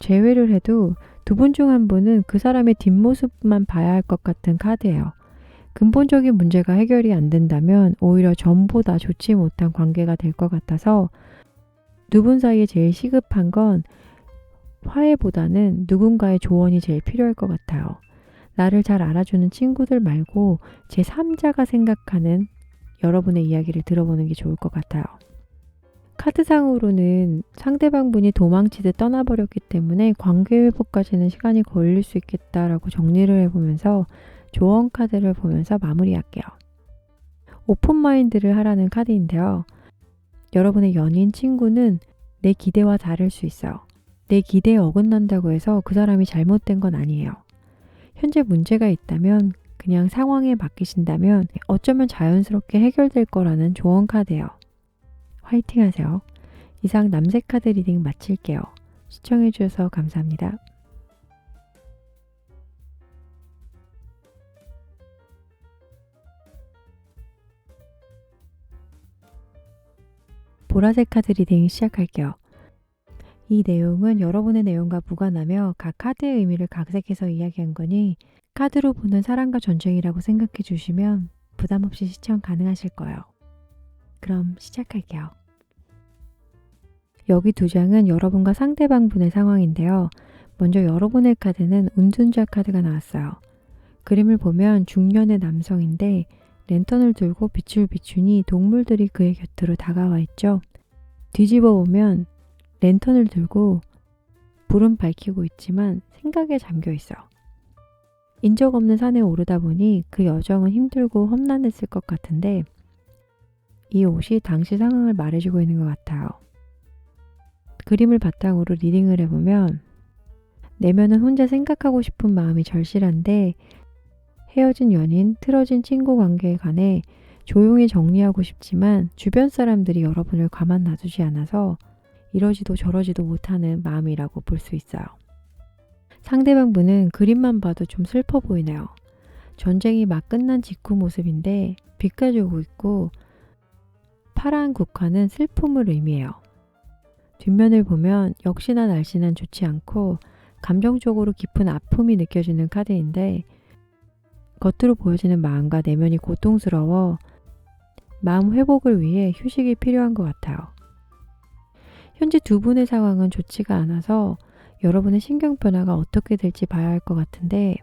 제외를 해도 두 분 중 한 분은 그 사람의 뒷모습만 봐야 할 것 같은 카드예요. 근본적인 문제가 해결이 안 된다면 오히려 전보다 좋지 못한 관계가 될 것 같아서 두 분 사이에 제일 시급한 건 화해보다는 누군가의 조언이 제일 필요할 것 같아요. 나를 잘 알아주는 친구들 말고 제3자가 생각하는 여러분의 이야기를 들어보는 게 좋을 것 같아요. 카드상으로는 상대방 분이 도망치듯 떠나버렸기 때문에 관계 회복까지는 시간이 걸릴 수 있겠다라고 정리를 해보면서 조언 카드를 보면서 마무리할게요. 오픈마인드를 하라는 카드인데요. 여러분의 연인, 친구는 내 기대와 다를 수 있어요. 내 기대에 어긋난다고 해서 그 사람이 잘못된 건 아니에요. 현재 문제가 있다면 그냥 상황에 맡기신다면 어쩌면 자연스럽게 해결될 거라는 조언 카드예요. 화이팅 하세요. 이상 남색 카드 리딩 마칠게요. 시청해주셔서 감사합니다. 보라색 카드 리딩 시작할게요. 이 내용은 여러분의 내용과 무관하며 각 카드의 의미를 각색해서 이야기한 거니 카드로 보는 사랑과 전쟁이라고 생각해 주시면 부담 없이 시청 가능하실 거예요. 그럼 시작할게요. 여기 2장은 여러분과 상대방 분의 상황인데요. 먼저 여러분의 카드는 운순자 카드가 나왔어요. 그림을 보면 중년의 남성인데 랜턴을 들고 빛을 비추니 동물들이 그의 곁으로 다가와 있죠. 뒤집어 보면 랜턴을 들고 불은 밝히고 있지만 생각에 잠겨 있어요. 인적 없는 산에 오르다 보니 그 여정은 힘들고 험난했을 것 같은데 이 옷이 당시 상황을 말해주고 있는 것 같아요. 그림을 바탕으로 리딩을 해보면 내면은 혼자 생각하고 싶은 마음이 절실한데 헤어진 연인, 틀어진 친구 관계에 관해 조용히 정리하고 싶지만 주변 사람들이 여러분을 가만 놔두지 않아서 이러지도 저러지도 못하는 마음이라고 볼 수 있어요. 상대방 분은 그림만 봐도 좀 슬퍼 보이네요. 전쟁이 막 끝난 직후 모습인데 비까지 오고 있고 파란 국화는 슬픔을 의미해요. 뒷면을 보면 역시나 날씨는 좋지 않고 감정적으로 깊은 아픔이 느껴지는 카드인데 겉으로 보여지는 마음과 내면이 고통스러워 마음 회복을 위해 휴식이 필요한 것 같아요. 현재 두 분의 상황은 좋지가 않아서 여러분의 신경 변화가 어떻게 될지 봐야 할 것 같은데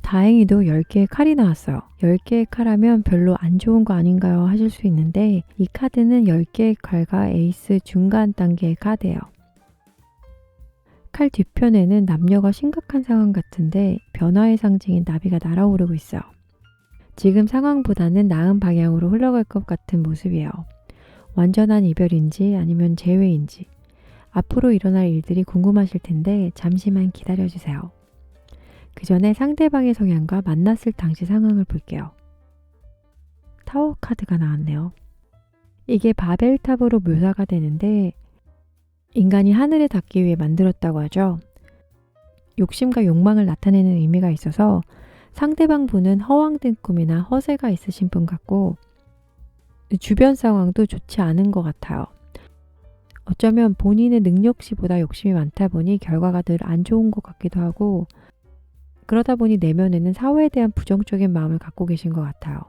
다행히도 10개의 칼이 나왔어요. 10개의 칼하면 별로 안 좋은 거 아닌가요? 하실 수 있는데 이 카드는 10개의 칼과 에이스 중간 단계의 카드예요. 칼 뒤편에는 남녀가 심각한 상황 같은데 변화의 상징인 나비가 날아오르고 있어요. 지금 상황보다는 나은 방향으로 흘러갈 것 같은 모습이에요. 완전한 이별인지 아니면 재회인지 앞으로 일어날 일들이 궁금하실 텐데 잠시만 기다려주세요. 그 전에 상대방의 성향과 만났을 당시 상황을 볼게요. 타워 카드가 나왔네요. 이게 바벨탑으로 묘사가 되는데 인간이 하늘에 닿기 위해 만들었다고 하죠. 욕심과 욕망을 나타내는 의미가 있어서 상대방 분은 허황된 꿈이나 허세가 있으신 분 같고 주변 상황도 좋지 않은 것 같아요. 어쩌면 본인의 능력치보다 욕심이 많다 보니 결과가 늘 안 좋은 것 같기도 하고 그러다 보니 내면에는 사회에 대한 부정적인 마음을 갖고 계신 것 같아요.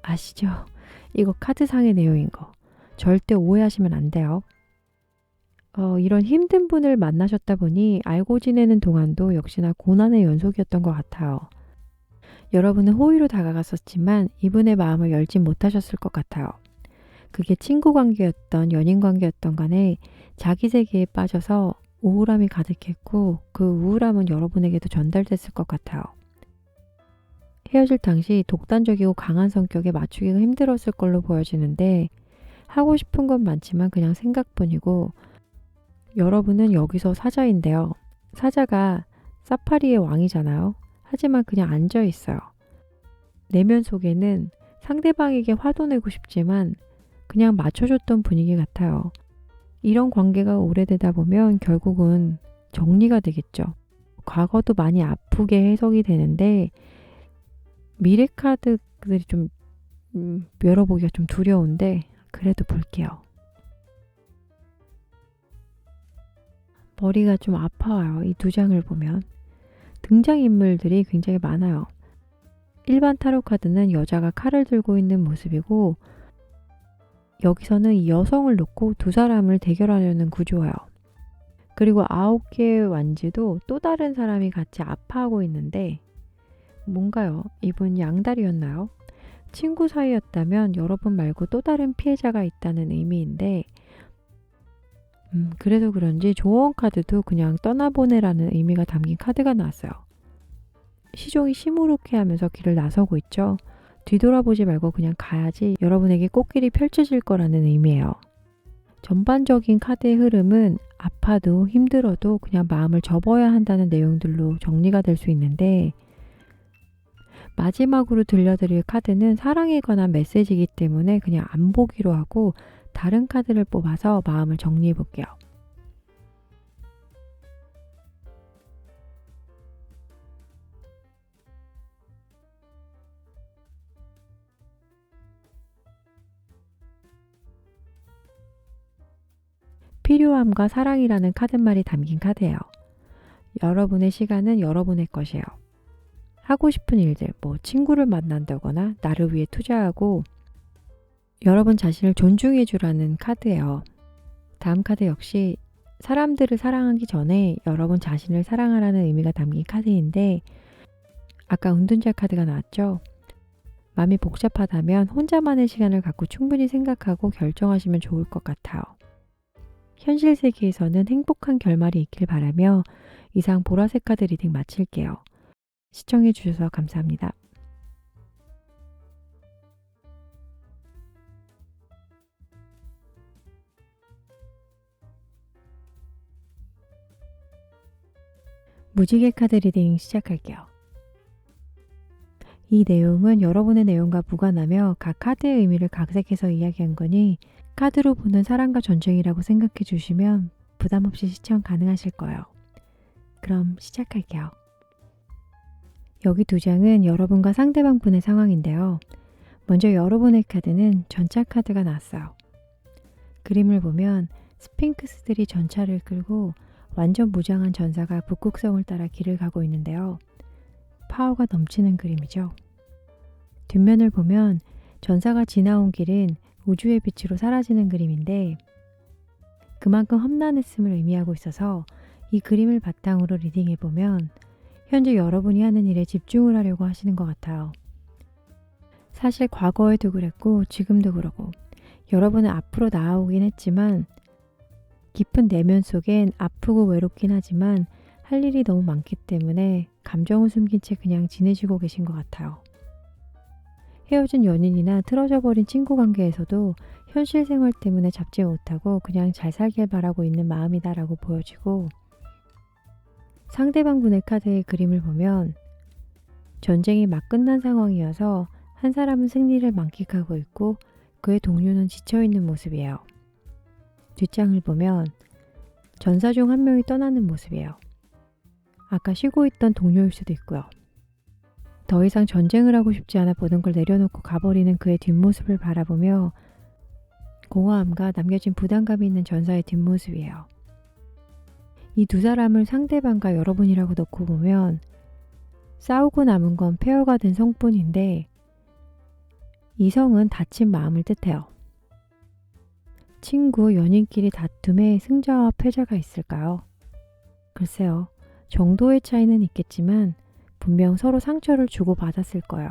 아시죠? 이거 카드상의 내용인 거. 절대 오해하시면 안 돼요. 이런 힘든 분을 만나셨다 보니 알고 지내는 동안도 역시나 고난의 연속이었던 것 같아요. 여러분은 호의로 다가갔었지만 이분의 마음을 열지 못하셨을 것 같아요. 그게 친구 관계였던 연인 관계였던 간에 자기 세계에 빠져서 우울함이 가득했고 그 우울함은 여러분에게도 전달됐을 것 같아요. 헤어질 당시 독단적이고 강한 성격에 맞추기가 힘들었을 걸로 보여지는데 하고 싶은 건 많지만 그냥 생각뿐이고 여러분은 여기서 사자인데요. 사자가 사파리의 왕이잖아요. 하지만 그냥 앉아 있어요. 내면 속에는 상대방에게 화도 내고 싶지만 그냥 맞춰줬던 분위기 같아요. 이런 관계가 오래되다 보면 결국은 정리가 되겠죠. 과거도 많이 아프게 해석이 되는데 미래 카드들이 좀 열어보기가 좀 두려운데 그래도 볼게요. 머리가 좀 아파요. 이 두 장을 보면. 등장인물들이 굉장히 많아요. 일반 타로 카드는 여자가 칼을 들고 있는 모습이고 여기서는 이 여성을 놓고 두 사람을 대결하려는 구조예요. 그리고 9개의 완지도 또 다른 사람이 같이 아파하고 있는데 뭔가요? 이분 양다리였나요? 친구 사이였다면 여러분 말고 또 다른 피해자가 있다는 의미인데 그래서 그런지 조언 카드도 그냥 떠나보내라는 의미가 담긴 카드가 나왔어요. 시종이 시무룩해 하면서 길을 나서고 있죠. 뒤돌아보지 말고 그냥 가야지 여러분에게 꽃길이 펼쳐질 거라는 의미예요. 전반적인 카드의 흐름은 아파도 힘들어도 그냥 마음을 접어야 한다는 내용들로 정리가 될 수 있는데 마지막으로 들려드릴 카드는 사랑에 관한 메시지이기 때문에 그냥 안 보기로 하고 다른 카드를 뽑아서 마음을 정리해 볼게요. 필요함과 사랑이라는 카드말이 담긴 카드예요. 여러분의 시간은 여러분의 것이에요. 하고 싶은 일들, 친구를 만난다거나 나를 위해 투자하고 여러분 자신을 존중해 주라는 카드예요. 다음 카드 역시 사람들을 사랑하기 전에 여러분 자신을 사랑하라는 의미가 담긴 카드인데 아까 은둔자 카드가 나왔죠? 마음이 복잡하다면 혼자만의 시간을 갖고 충분히 생각하고 결정하시면 좋을 것 같아요. 현실 세계에서는 행복한 결말이 있길 바라며 이상 보라색 카드 리딩 마칠게요. 시청해 주셔서 감사합니다. 무지개 카드 리딩 시작할게요. 이 내용은 여러분의 내용과 무관하며 각 카드의 의미를 각색해서 이야기한 거니 카드로 보는 사랑과 전쟁이라고 생각해 주시면 부담 없이 시청 가능하실 거예요. 그럼 시작할게요. 여기 두 장은 여러분과 상대방 분의 상황인데요. 먼저 여러분의 카드는 전차 카드가 나왔어요. 그림을 보면 스핑크스들이 전차를 끌고 완전 무장한 전사가 북극성을 따라 길을 가고 있는데요. 파워가 넘치는 그림이죠. 뒷면을 보면 전사가 지나온 길은 우주의 빛으로 사라지는 그림인데 그만큼 험난했음을 의미하고 있어서 이 그림을 바탕으로 리딩해보면 현재 여러분이 하는 일에 집중을 하려고 하시는 것 같아요. 사실 과거에도 그랬고 지금도 그러고 여러분은 앞으로 나아오긴 했지만 깊은 내면 속엔 아프고 외롭긴 하지만 할 일이 너무 많기 때문에 감정을 숨긴 채 그냥 지내시고 계신 것 같아요. 헤어진 연인이나 틀어져 버린 친구 관계에서도 현실 생활 때문에 잡지 못하고 그냥 잘 살길 바라고 있는 마음이다라고 보여지고 상대방 분의 카드의 그림을 보면 전쟁이 막 끝난 상황이어서 한 사람은 승리를 만끽하고 있고 그의 동료는 지쳐있는 모습이에요. 뒷장을 보면 전사 중 한 명이 떠나는 모습이에요. 아까 쉬고 있던 동료일 수도 있고요. 더 이상 전쟁을 하고 싶지 않아 모든 걸 내려놓고 가버리는 그의 뒷모습을 바라보며 공허함과 남겨진 부담감이 있는 전사의 뒷모습이에요. 이 두 사람을 상대방과 여러분이라고 놓고 보면 싸우고 남은 건 폐허가 된 성뿐인데 이성은 다친 마음을 뜻해요. 친구, 연인끼리 다툼에 승자와 패자가 있을까요? 글쎄요. 정도의 차이는 있겠지만 분명 서로 상처를 주고받았을 거예요.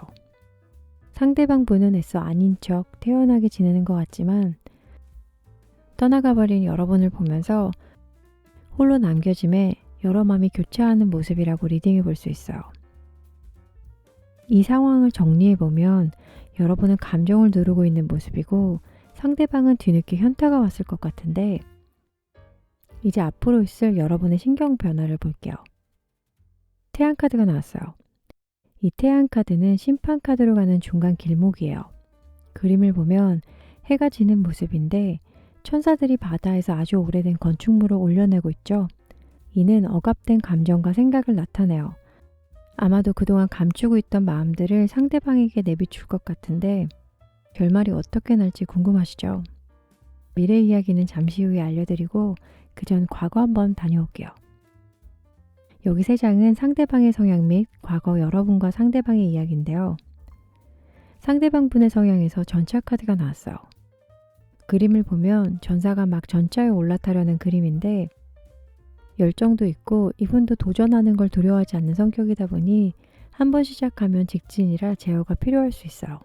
상대방 분은 애써 아닌 척 태연하게 지내는 것 같지만 떠나가버린 여러분을 보면서 홀로 남겨짐에 여러 마음이 교차하는 모습이라고 리딩해 볼 수 있어요. 이 상황을 정리해보면 여러분은 감정을 누르고 있는 모습이고 상대방은 뒤늦게 현타가 왔을 것 같은데 이제 앞으로 있을 여러분의 신경 변화를 볼게요. 태양 카드가 나왔어요. 이 태양 카드는 심판 카드로 가는 중간 길목이에요. 그림을 보면 해가 지는 모습인데 천사들이 바다에서 아주 오래된 건축물을 올려내고 있죠. 이는 억압된 감정과 생각을 나타내요. 아마도 그동안 감추고 있던 마음들을 상대방에게 내비출 것 같은데 결말이 어떻게 날지 궁금하시죠? 미래 이야기는 잠시 후에 알려드리고 그 전 과거 한번 다녀올게요. 여기 3장은 상대방의 성향 및 과거 여러분과 상대방의 이야기인데요. 상대방 분의 성향에서 전차 카드가 나왔어요. 그림을 보면 전사가 막 전차에 올라타려는 그림인데 열정도 있고 이분도 도전하는 걸 두려워하지 않는 성격이다 보니 한번 시작하면 직진이라 제어가 필요할 수 있어요.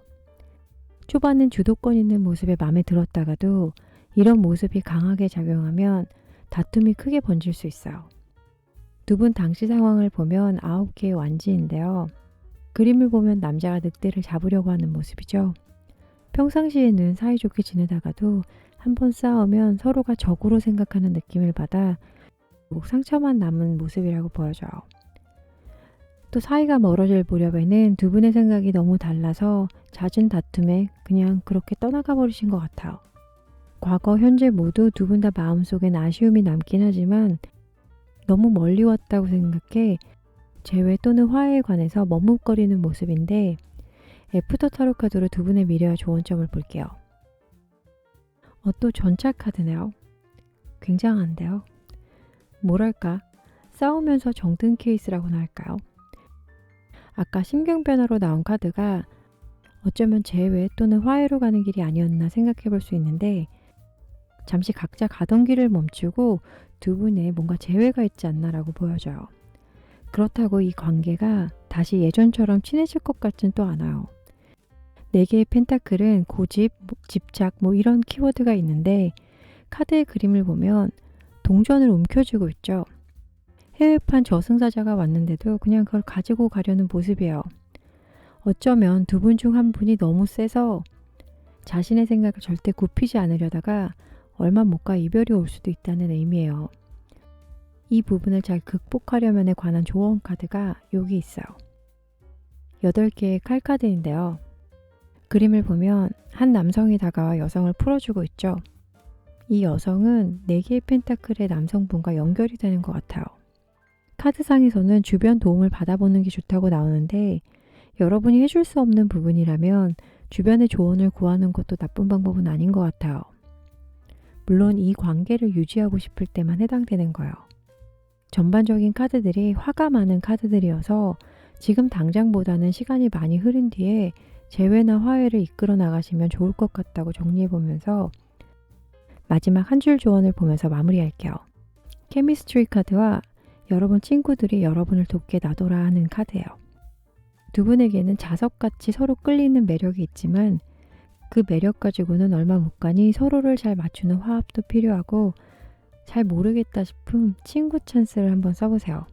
초반은 주도권 있는 모습에 마음에 들었다가도 이런 모습이 강하게 작용하면 다툼이 크게 번질 수 있어요. 두 분 당시 상황을 보면 9개의 완지인데요. 그림을 보면 남자가 늑대를 잡으려고 하는 모습이죠. 평상시에는 사이좋게 지내다가도 한번 싸우면 서로가 적으로 생각하는 느낌을 받아 상처만 남은 모습이라고 보여져요. 또 사이가 멀어질 무렵에는 두 분의 생각이 너무 달라서 잦은 다툼에 그냥 그렇게 떠나가 버리신 것 같아요. 과거, 현재 모두 두 분 다 마음속엔 아쉬움이 남긴 하지만 너무 멀리 왔다고 생각해 재회 또는 화해에 관해서 머뭇거리는 모습인데 애프터 타로 카드로 두 분의 미래와 조언점을 볼게요. 또 전차 카드네요. 굉장한데요. 뭐랄까 싸우면서 정든 케이스라고나 할까요? 아까 심경 변화로 나온 카드가 어쩌면 재회 또는 화해로 가는 길이 아니었나 생각해 볼 수 있는데 잠시 각자 가던 길을 멈추고 두 분의 뭔가 재회가 있지 않나라고 보여져요. 그렇다고 이 관계가 다시 예전처럼 친해질 것 같진 또 않아요. 4개의 펜타클은 고집, 집착 이런 키워드가 있는데 카드의 그림을 보면 동전을 움켜쥐고 있죠. 해외판 저승사자가 왔는데도 그냥 그걸 가지고 가려는 모습이에요. 어쩌면 두 분 중 한 분이 너무 세서 자신의 생각을 절대 굽히지 않으려다가 얼마 못 가 이별이 올 수도 있다는 의미예요. 이 부분을 잘 극복하려면에 관한 조언 카드가 여기 있어요. 8개의 칼 카드인데요. 그림을 보면 한 남성이 다가와 여성을 풀어주고 있죠. 이 여성은 4개의 펜타클의 남성분과 연결이 되는 것 같아요. 카드상에서는 주변 도움을 받아보는 게 좋다고 나오는데 여러분이 해줄 수 없는 부분이라면 주변의 조언을 구하는 것도 나쁜 방법은 아닌 것 같아요. 물론 이 관계를 유지하고 싶을 때만 해당되는 거예요. 전반적인 카드들이 화가 많은 카드들이어서 지금 당장보다는 시간이 많이 흐른 뒤에 재회나 화해를 이끌어 나가시면 좋을 것 같다고 정리해보면서 마지막 한 줄 조언을 보면서 마무리할게요. 케미스트리 카드와 여러분 친구들이 여러분을 돕게 놔둬라 하는 카드예요. 두 분에게는 자석같이 서로 끌리는 매력이 있지만 그 매력 가지고는 얼마 못 가니 서로를 잘 맞추는 화합도 필요하고 잘 모르겠다 싶음 친구 찬스를 한번 써보세요.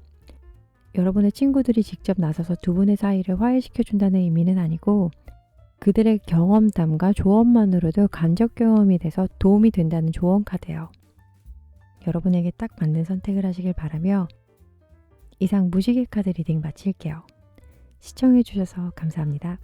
여러분의 친구들이 직접 나서서 두 분의 사이를 화해시켜준다는 의미는 아니고 그들의 경험담과 조언만으로도 간접 경험이 돼서 도움이 된다는 조언 카드예요. 여러분에게 딱 맞는 선택을 하시길 바라며 이상 무지개 카드 리딩 마칠게요. 시청해주셔서 감사합니다.